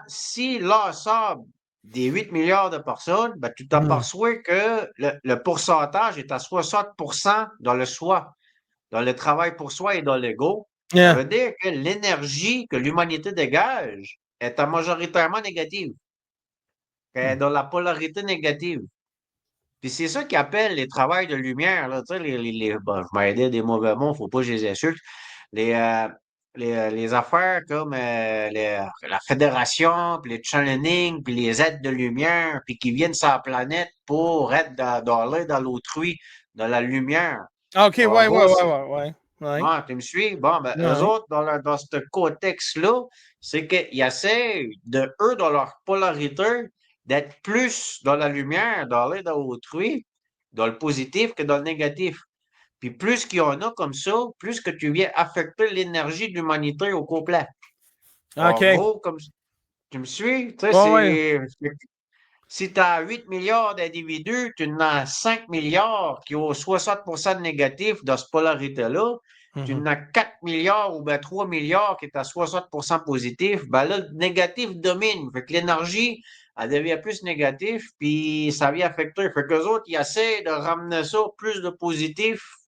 si l'ensemble des 8 milliards de personnes, ben, tu Mhm. t'aperçois que le pourcentage est à 60% dans le soi, dans le travail pour soi et dans l'ego. Ça Yeah. veut dire que l'énergie que l'humanité dégage est à majoritairement négative, est dans la polarité négative. Puis c'est ça qu'ils appellent les travails de lumière, là, tu sais, bon, je m'aidais des mauvais mots, faut pas que je les insulte. Les, euh, les affaires comme la fédération, puis les channeling, puis les êtres de lumière, puis qui viennent sur la planète pour être dans l'autrui, dans la lumière. Ah, OK, ouais, En ouais, gros, ouais, ouais, ouais. Ouais. ah, tu me suis? Bon, ben, eux Ouais. autres, dans ce contexte-là, c'est qu'ils essaient eux, dans leur polarité, d'être plus dans la lumière, d'aller dans l'autrui, dans le positif que dans le négatif. Puis plus qu'il y en a comme ça, plus que tu viens affecter l'énergie de l'humanité au complet. En OK. gros, comme tu me suis, tu sais, Ouais, ouais. si tu as 8 milliards d'individus, tu en as 5 milliards qui ont 60% de négatif dans cette polarité-là. Tu Mhm. en as 4 milliards ou ben 3 milliards qui est à 60% positif. Ben là, le négatif domine. Fait que l'énergie, elle devient plus négative, puis ça vient affecter. Fait qu'eux autres, ils essaient de ramener ça plus de positif